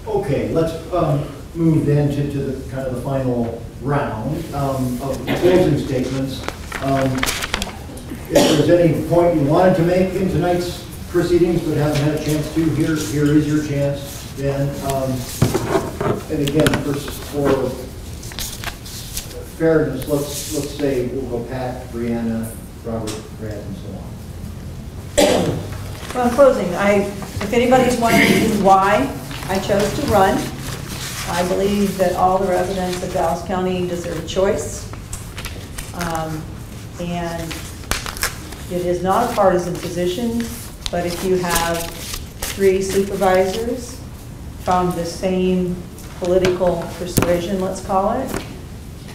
Okay, let's move then to the kind of the final round of closing statements. If there's any point you wanted to make in tonight's proceedings but haven't had a chance to, here is your chance. Then, and again, for fairness, let's say we'll go Pat, Brianna, Robert, Brad, and so on. Well, in closing, if anybody's wondering why I chose to run, I believe that all the residents of Dallas County deserve a choice. And it is not a partisan position, but if you have 3 supervisors from the same political persuasion, let's call it,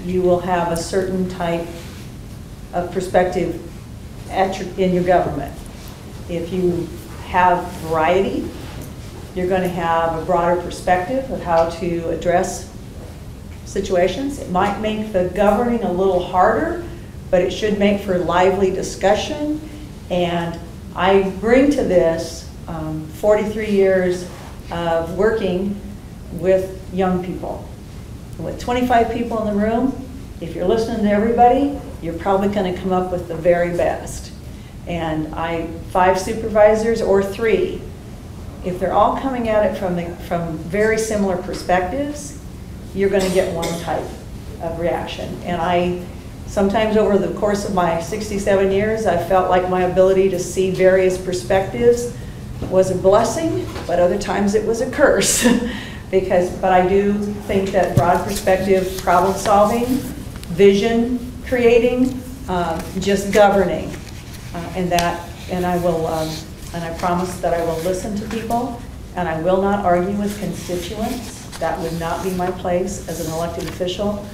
you will have a certain type of perspective in your government. If you have variety, you're going to have a broader perspective of how to address situations. It might make the governing a little harder, but it should make for lively discussion. And I bring to this 43 years of working with young people. With 25 people in the room, if you're listening to everybody, you're probably going to come up with the very best. And 5 supervisors or 3, if they're all coming at it from very similar perspectives, you're going to get one type of reaction. And sometimes over the course of my 67 years, I felt like my ability to see various perspectives was a blessing, but other times it was a curse. But I do think that broad perspective, problem solving, vision creating, just governing, and I promise that I will listen to people, and I will not argue with constituents. That would not be my place as an elected official.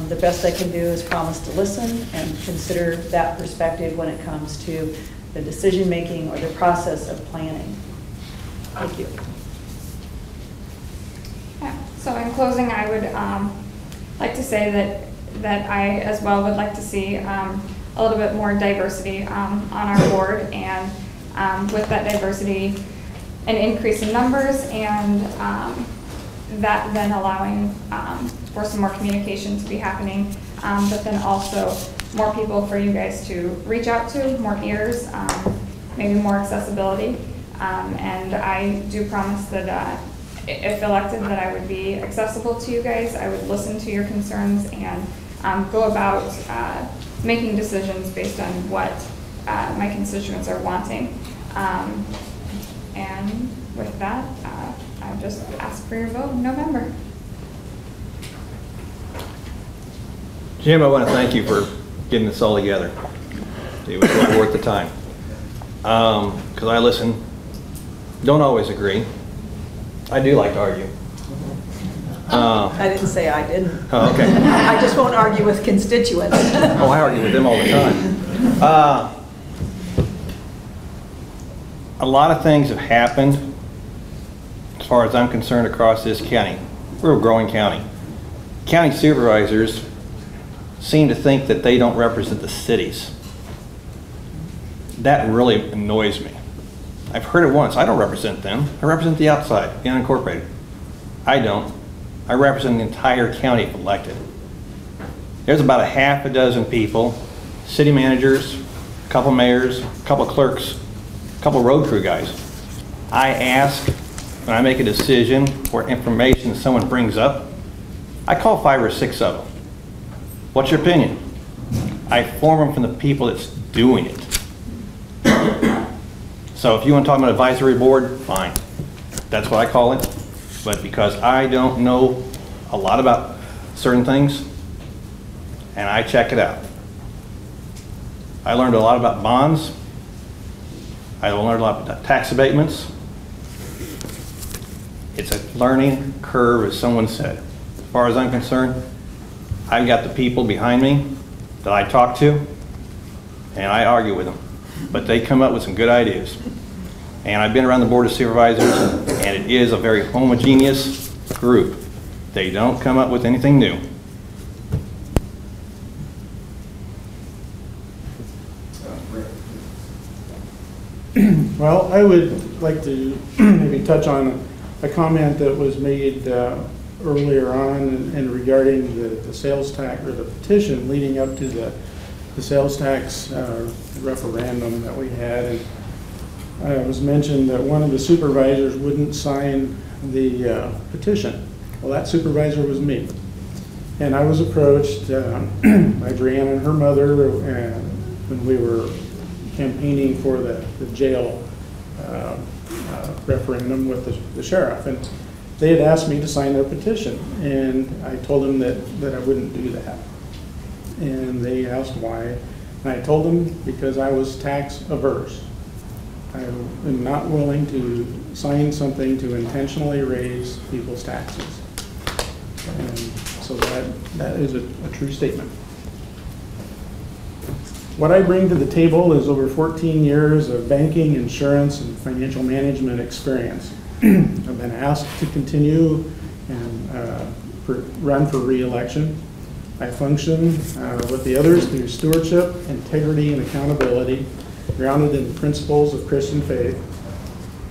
The best I can do is promise to listen and consider that perspective when it comes to the decision making or the process of planning. Thank you. Yeah. So in closing, I would like to say that I as well would like to see a little bit more diversity on our board, and with that diversity, an increase in numbers, and that then allowing for some more communication to be happening, but then also more people for you guys to reach out to, more ears, maybe more accessibility. And I do promise that if elected, that I would be accessible to you guys. I would listen to your concerns and go about making decisions based on what my constituents are wanting. And with that, I just ask for your vote in November. Jim, I want to thank you for getting this all together. It was well worth the time. Because I listen, don't always agree. I do like to argue. I didn't say I didn't. Oh, okay. I just won't argue with constituents. Oh, I argue with them all the time. A lot of things have happened, as far as I'm concerned, across this county. We're a growing county. County supervisors seem to think that they don't represent the cities. That really annoys me. I've heard it once. I don't represent them. I represent the outside, the unincorporated. I don't. I represent the entire county if elected. There's about a half a dozen people, city managers, a couple mayors, a couple clerks, a couple road crew guys. I ask when I make a decision or information someone brings up, I call 5 or 6 of them. What's your opinion? I form them from the people that's doing it. So if you want to talk about advisory board, fine. That's what I call it. But because I don't know a lot about certain things, and I check it out. I learned a lot about bonds. I learned a lot about tax abatements. It's a learning curve, as someone said. As far as I'm concerned, I've got the people behind me that I talk to, and I argue with them. But they come up with some good ideas. And I've been around the Board of Supervisors, and it is a very homogeneous group. They don't come up with anything new. Well, I would like to maybe touch on a comment that was made earlier on and regarding the sales tax, or the petition leading up to the sales tax referendum that we had. And it was mentioned that one of the supervisors wouldn't sign the petition. Well, that supervisor was me. And I was approached by Brianna and her mother when we were campaigning for the jail referendum with the sheriff. And they had asked me to sign their petition. And I told them that I wouldn't do that. And they asked why. And I told them because I was tax averse. I am not willing to sign something to intentionally raise people's taxes. And so that is a true statement. What I bring to the table is over 14 years of banking, insurance, and financial management experience. I've been asked to continue and run for re-election. I function with the others through stewardship, integrity, and accountability, grounded in the principles of Christian faith.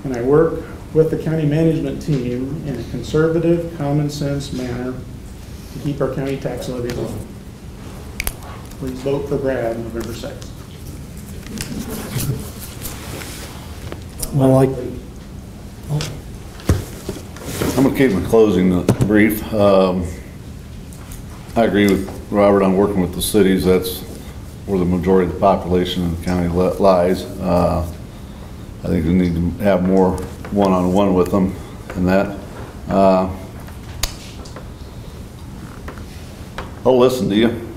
And I work with the county management team in a conservative, common sense manner to keep our county tax levy low. Please vote for Brad November 6th. Well, I'm going to keep my closing brief. I agree with Robert on working with the cities. That's where the majority of the population in the county lies. I think we need to have more one-on-one with them and that. I'll listen to you.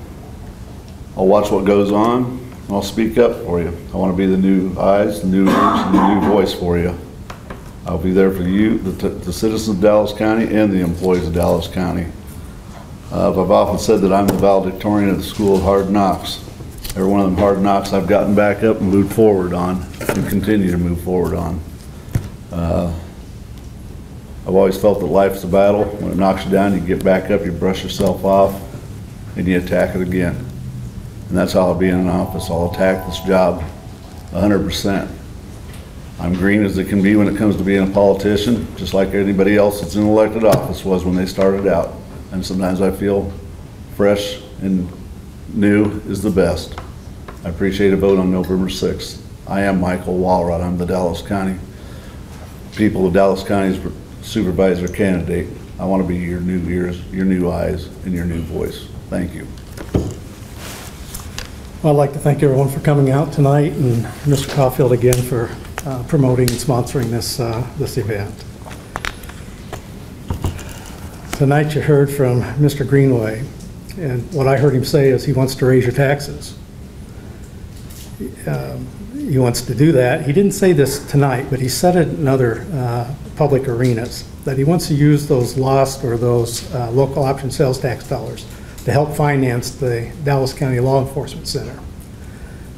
I'll watch what goes on. I'll speak up for you. I want to be the new eyes, the new ears, and the new voice for you. I'll be there for you, the citizens of Dallas County, and the employees of Dallas County. I've often said that I'm the valedictorian of the School of Hard Knocks. Every one of them hard knocks I've gotten back up and moved forward on, and continue to move forward on. I've always felt that life's a battle. When it knocks you down, you get back up, you brush yourself off, and you attack it again. And that's how I'll be in an office. I'll attack this job 100%. I'm green as it can be when it comes to being a politician, just like anybody else that's in elected office was when they started out. And sometimes I feel fresh and new is the best. I appreciate a vote on November 6th. I am Michael Walrod. I'm the Dallas County people of Dallas County's supervisor candidate. I want to be your new ears, your new eyes, and your new voice. Thank you. Well, I'd like to thank everyone for coming out tonight, and Mr. Caulfield again for promoting and sponsoring this event. Tonight you heard from Mr. Greenway, and what I heard him say is he wants to raise your taxes. He wants to do that. He didn't say this tonight, but he said it in other public arenas, that he wants to use those lost or those local option sales tax dollars to help finance the Dallas County Law Enforcement Center.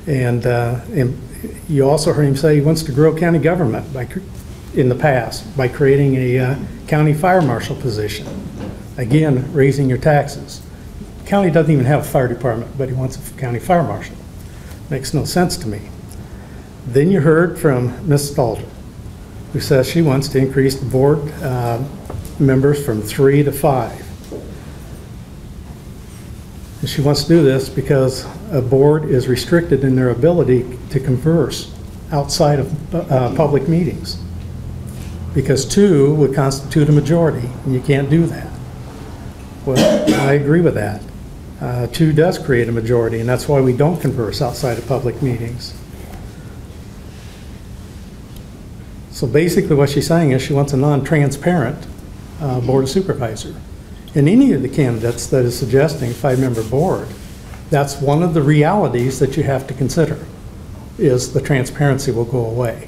And you also heard him say he wants to grow county government in the past by creating a county fire marshal position. Again, raising your taxes. The county doesn't even have a fire department, but he wants a county fire marshal. Makes no sense to me. Then you heard from Ms. Stalter, who says she wants to increase the board members from 3 to 5. And she wants to do this because a board is restricted in their ability to converse outside of public meetings, because 2 would constitute a majority, and you can't do that. Well, I agree with that. 2 does create a majority, and that's why we don't converse outside of public meetings. So basically what she's saying is she wants a non-transparent board of supervisor. And any of the candidates that is suggesting a 5-member board, that's one of the realities that you have to consider, is the transparency will go away.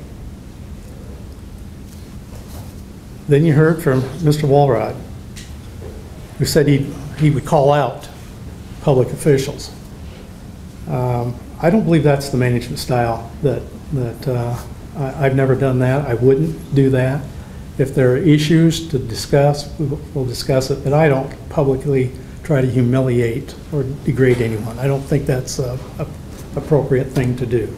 Then you heard from Mr. Walrod, who said he would call out public officials. I don't believe that's the management style that I've never done that. I wouldn't do that. If there are issues to discuss, we'll discuss it, but I don't publicly try to humiliate or degrade anyone. I don't think that's an appropriate thing to do.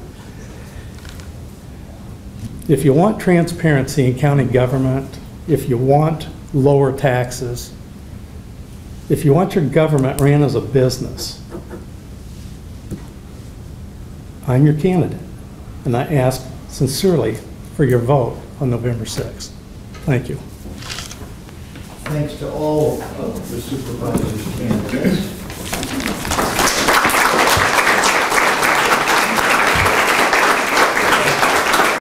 If you want transparency in county government, if you want lower taxes, if you want your government ran as a business, I'm your candidate. And I ask sincerely for your vote on November 6th. Thank you. Thanks to all of the supervisors candidates.